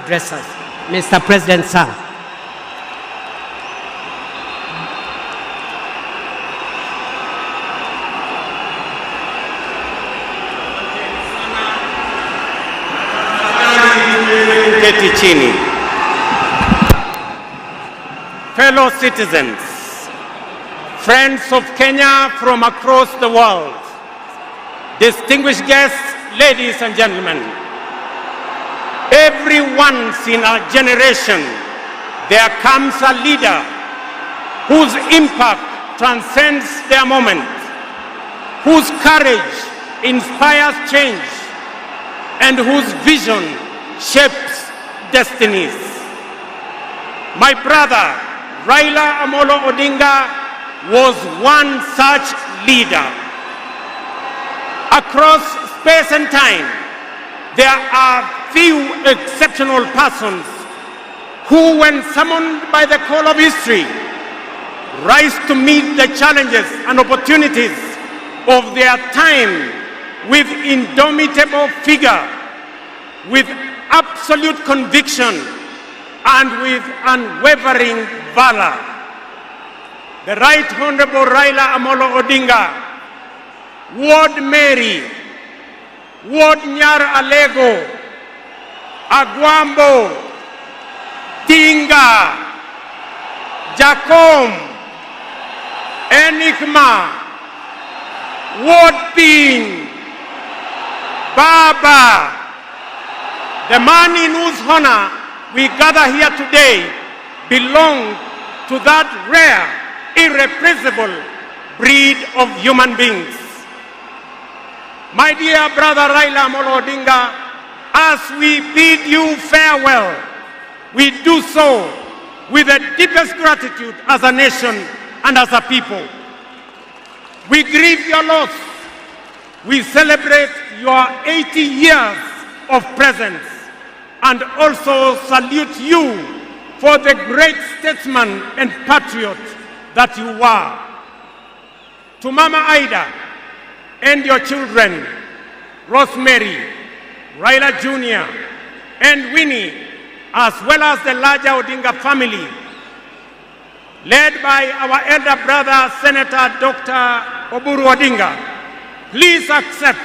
address us. Mr. President, sir. Keti chini. Fellow citizens, friends of Kenya from across the world, distinguished guests, ladies and gentlemen, every once in a generation, there comes a leader whose impact transcends their moment, whose courage inspires change, and whose vision shapes destinies. My brother, Raila Odinga, was one such leader. Across space and time, there are few exceptional persons who, when summoned by the call of history, rise to meet the challenges and opportunities of their time with indomitable vigor, with absolute conviction, and with unwavering valor. The Right Honorable Raila Odinga, Ward Mary, Ward Nyar Alego, Agwambo, Tinga, Jacom, Enigma, Ward Ping, Baba, the man in whose honor we gather here today belong to that rare, irrepressible breed of human beings. My dear brother Raila Odinga, as we bid you farewell, we do so with the deepest gratitude as a nation and as a people. We grieve your loss. We celebrate your 80 years of presence and also salute you for the great statesman and patriot that you were. To Mama Ida and your children, Rosemary, Raila Jr., and Winnie, as well as the larger Odinga family, led by our elder brother, Senator Dr. Oburu Odinga, please accept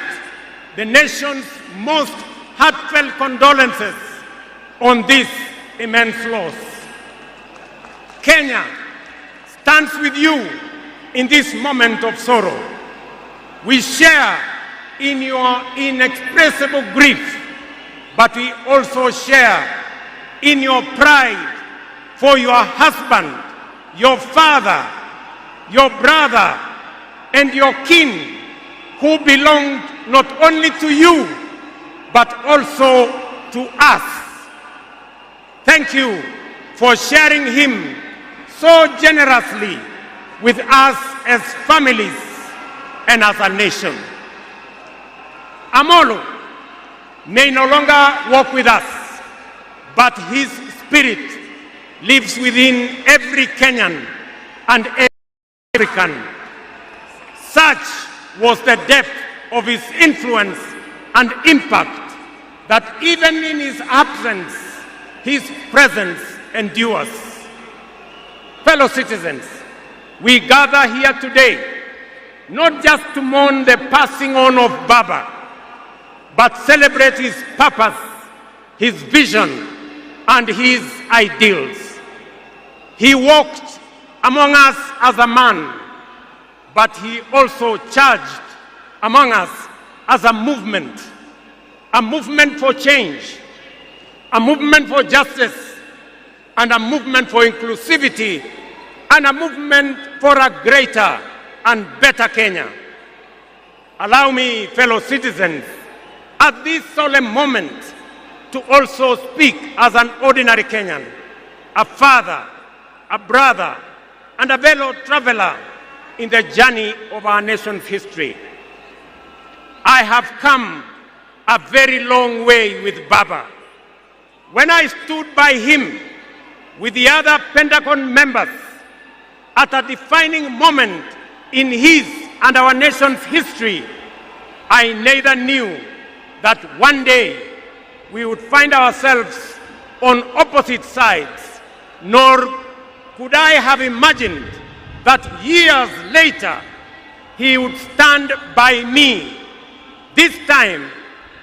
the nation's most heartfelt condolences on this immense loss. Kenya stands with you in this moment of sorrow. We share in your inexpressible grief, but we also share in your pride for your husband, your father, your brother, and your kin who belonged not only to you, but also to us. Thank you for sharing him so generously with us as families and as a nation. Amolo may no longer walk with us, but his spirit lives within every Kenyan and every African. Such was the depth of his influence and impact that even in his absence, his presence endures. Fellow citizens, we gather here today not just to mourn the passing on of Baba, but celebrate his purpose, his vision, and his ideals. He walked among us as a man, but he also charged among us as a movement for change, a movement for justice, and a movement for inclusivity, and a movement for a greater and better Kenya. Allow me, fellow citizens, at this solemn moment to also speak as an ordinary Kenyan, a father, a brother, and a fellow traveler in the journey of our nation's history. I have come a very long way with Baba. When I stood by him with the other Pentagon members at a defining moment in his and our nation's history, I neither knew that one day we would find ourselves on opposite sides, nor could I have imagined that years later he would stand by me, this time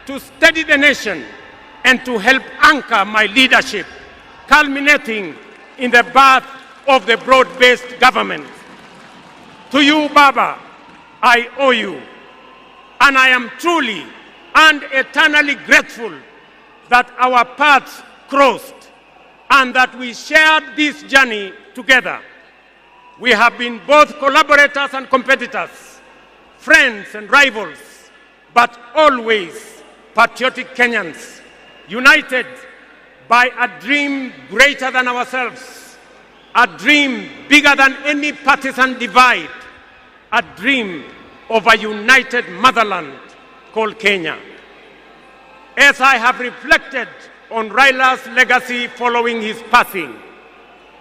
to steady the nation and to help anchor my leadership, culminating in the birth of the broad-based government. To you, Baba, I owe you, and I am truly and eternally grateful that our paths crossed and that we shared this journey together. We have been both collaborators and competitors, friends and rivals, but always patriotic Kenyans, united by a dream greater than ourselves, a dream bigger than any partisan divide, a dream of a united motherland called Kenya. As I have reflected on Raila's legacy following his passing,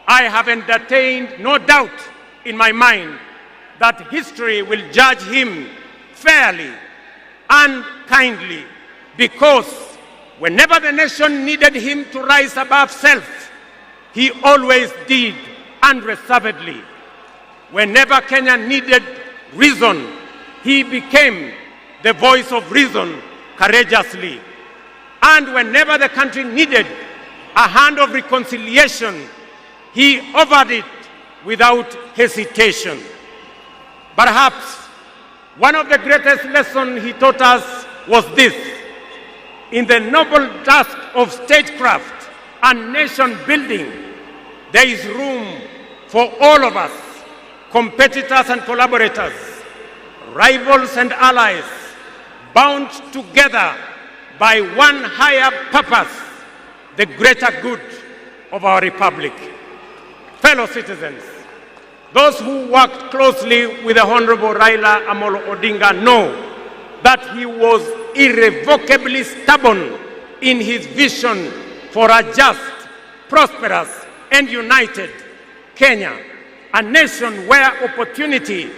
I have entertained no doubt in my mind that history will judge him fairly and kindly, because whenever the nation needed him to rise above self, he always did unreservedly. Whenever Kenya needed reason, he became the voice of reason courageously. And whenever the country needed a hand of reconciliation, he offered it without hesitation. Perhaps one of the greatest lessons he taught us was this: in the noble task of statecraft and nation building, there is room for all of us, competitors and collaborators, rivals and allies, bound together by one higher purpose, the greater good of our republic. Fellow citizens, those who worked closely with the Honorable Raila Amolo Odinga know that he was irrevocably stubborn in his vision for a just, prosperous, and united Kenya, a nation where opportunity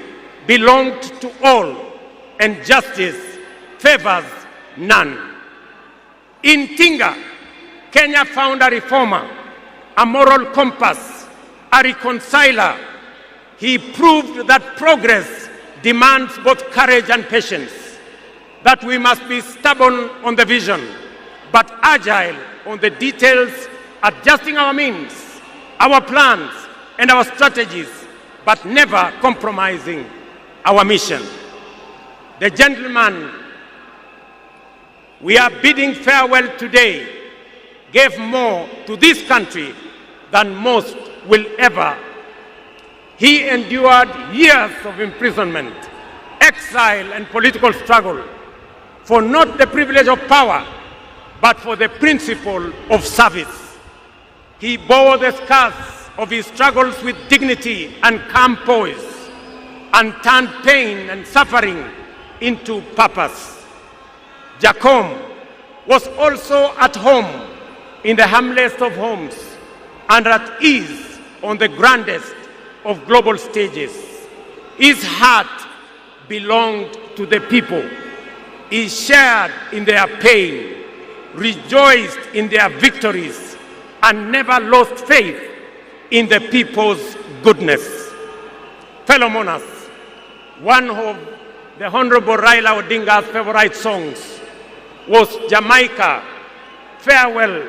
belonged to all and justice favors none. In Tinga, Kenya found a reformer, a moral compass, a reconciler. He proved that progress demands both courage and patience, that we must be stubborn on the vision, but agile on the details, adjusting our means, our plans, and our strategies, but never compromising our mission. The gentleman we are bidding farewell today gave more to this country than most will ever. He endured years of imprisonment, exile, and political struggle for not the privilege of power, but for the principle of service. He bore the scars of his struggles with dignity and calm poise, and turned pain and suffering into purpose. Jacom was also at home in the humblest of homes and at ease on the grandest of global stages. His heart belonged to the people. He shared in their pain, rejoiced in their victories, and never lost faith in the people's goodness. Fellow monarchs, one of the Honorable Raila Odinga's favorite songs was Jamaica, Farewell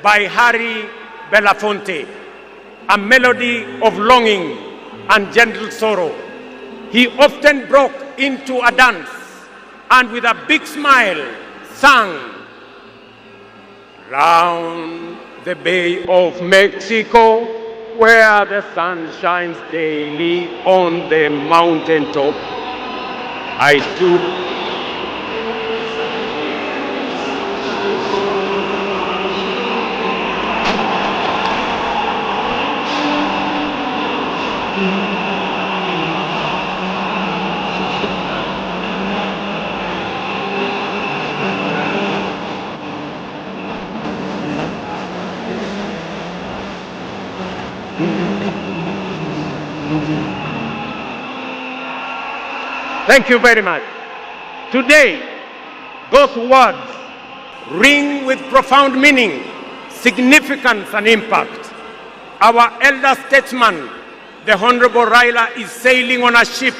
by Harry Belafonte, a melody of longing and gentle sorrow. He often broke into a dance and with a big smile sang, "Round the Bay of Mexico, where the sun shines daily on the mountaintop, I stood Thank you very much. Today, those words ring with profound meaning, significance and impact. Our elder statesman, the Honorable Raila, is sailing on a ship,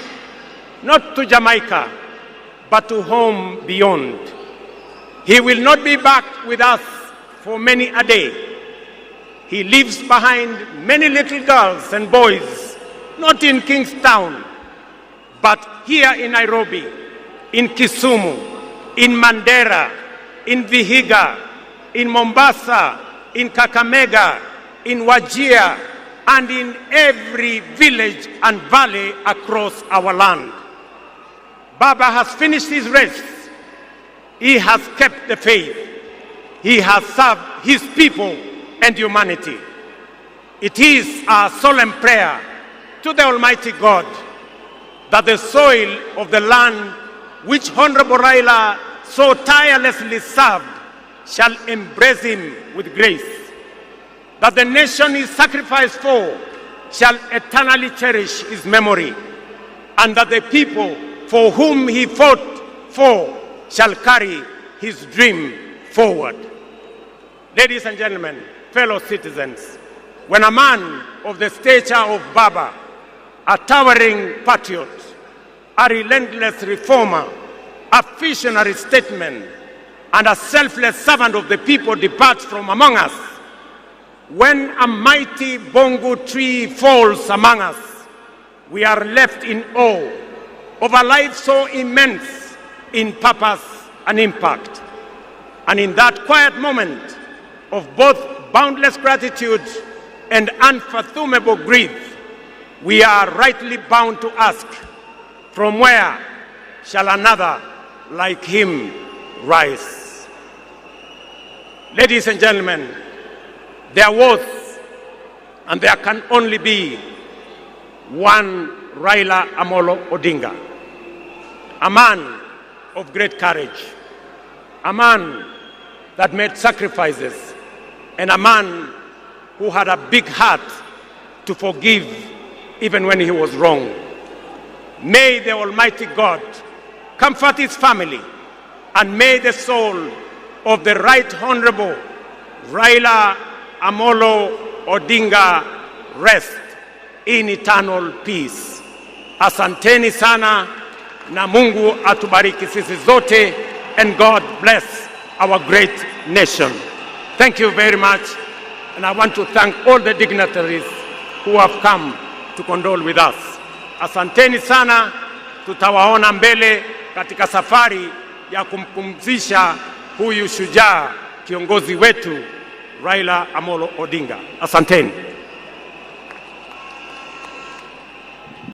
not to Jamaica, but to home beyond. He will not be back with us for many a day. He leaves behind many little girls and boys, not in Kingstown, but here in Nairobi, in Kisumu, in Mandera, in Vihiga, in Mombasa, in Kakamega, in Wajir, and in every village and valley across our land. Baba has finished his race. He has kept the faith. He has served his people and humanity. It is our solemn prayer to the Almighty God that the soil of the land which Honorable Raila so tirelessly served shall embrace him with grace, that the nation he sacrificed for shall eternally cherish his memory, and that the people for whom he fought for shall carry his dream forward. Ladies and gentlemen, fellow citizens, when a man of the stature of Baba, a towering patriot, a relentless reformer, a visionary statesman, and a selfless servant of the people departs from among us, when a mighty bongo tree falls among us, we are left in awe of a life so immense in purpose and impact. And in that quiet moment of both boundless gratitude and unfathomable grief, we are rightly bound to ask, from where shall another like him rise? Ladies and gentlemen, there was and there can only be one Raila Amolo Odinga, a man of great courage, a man that made sacrifices, and a man who had a big heart to forgive even when he was wrong. May the Almighty God comfort his family, and may the soul of the Right Honorable Raila Amolo Odinga rest in eternal peace. Asanteni sana, na Mungu atubariki sisi zote, and God bless our great nation. Thank you very much, and I want to thank all the dignitaries who have come to condole with us. Asanteni sana, tutawaona mbele katika safari ya kumpumzisha huyu shujaa kiongozi wetu Raila Amolo Odinga. Asanteni.